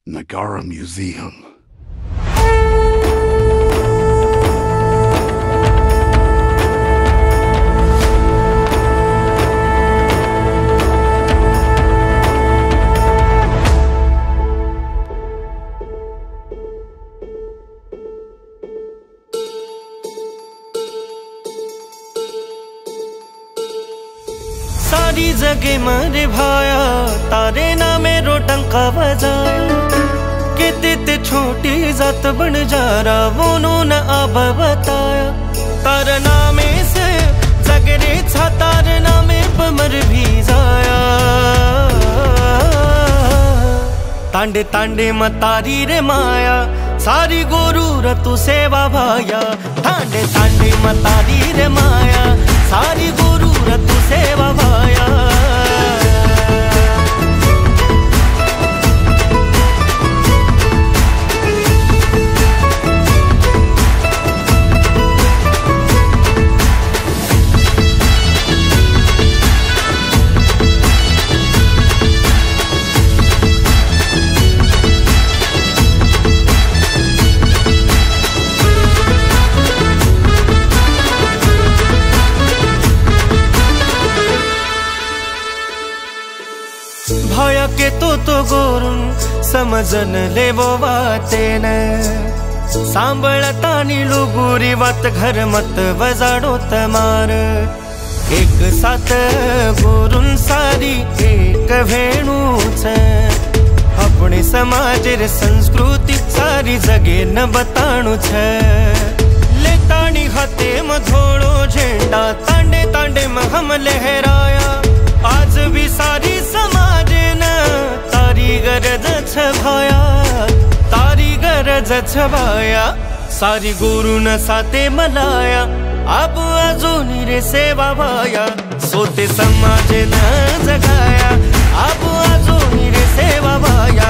Nagara Museum. सारी जगे मरे भाया तारे नामे रोटंका बजाया कितने ते छोटी जात बन जा रहा वो न अब बताया तार नामे से जगरे छा तार नामे पमर भी जाया तांडे तांडे मतारी रे माया सारी गोरू रतु सेवा भाया तांडे तांडे मतारी रे माया सारी गोरू रतु सेवा भाया भाया के तो गोरून समजन ले वो वातेन सांभळता निलुगुरी वात घर मत वजाडो तमार एक साथ गोरून सारी एक वेणूच अपने समाज रे संस्कृति सारी जगे न बताणु छ लेताणी हाथे म धोळो झेंडा तांडे तांडे म हम लहराया आज भी सारी समाज न तारी गरज छ भाया तारी गरज छ भाया सारी गुरु न साते मलाया अब अजून रे सेवा भाया सोते समाज न जगाया अब अजून रे सेवा भाया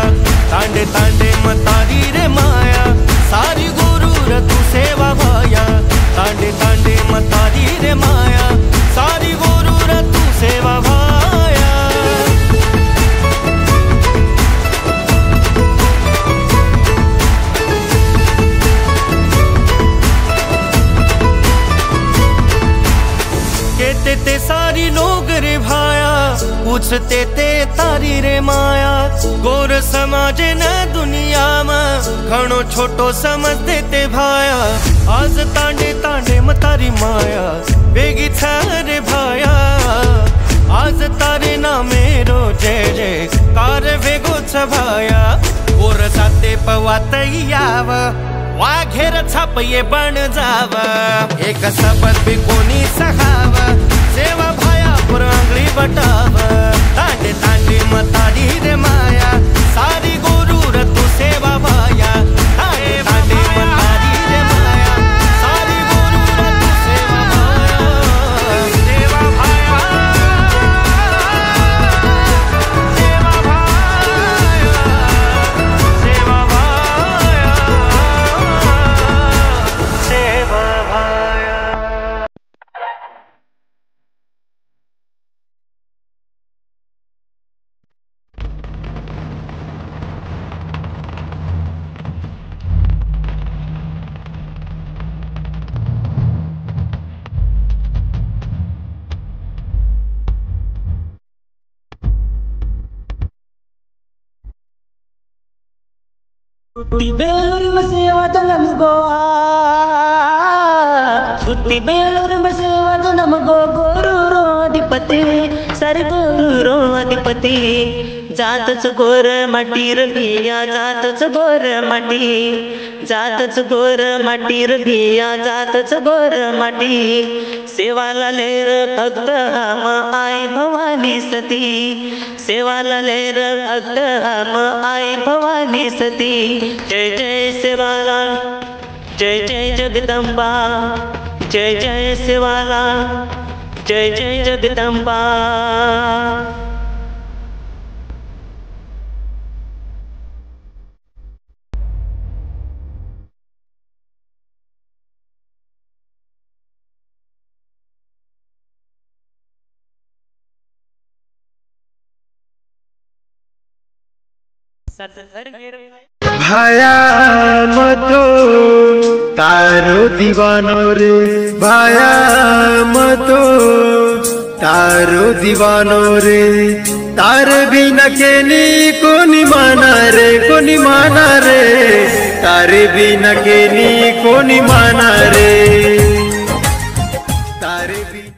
तांडे तांडे मतारी रे माया सारी गुरु र तू सेवा भाया तांडे तांडे मतारी रे माया सारी गुरु र तू सेवा भाया कहते ते सारी लोग रे भाया पूछते ते तारी रे माया गोर समाज न दुनिया में घणो छोटो समझते ते भाया आज तांडे तांडे मतारी माया बेगी छ रे भाया आज तारे नामे रो जय जय कार वेगो छ भाया गोर साते पवात याव वाघेर छाप ये बन जाव एक सबद भी कोणी सहाव सेवा भाया पर आंगली बटाव तांडे तांडे मतारी रे माया सारी गोरू र तू सेवा भाया तांडे तांडे मतारी रे माया सारी गोरू र तू सेवा भाया सेवा भाया सेवा भाया सेवा भाया सेवा भाया Tutti bello ma se vado nam goa Tutti bello ma se vado nam go guru ro adipati sar guru ro adipati जातच गोर माटीर भिया जातच गोर माटी जातच गोर माटीर भिया जातच गोर माटी सेवाला लेर भक्त हम आई भवानी सती सेवाला लेर भक्त हम आई भवानी सती जय जय सेवाला जय जय जगदंबा जय जय सेवाला जय जय जगदंबा भाया मतो तारो दीवानो रे, भाया मतो तारो दीवानो रे, तार बिना केनी कोनी माना रे, कोनी माना रे, तारे बिना केनी कोनी माना रे।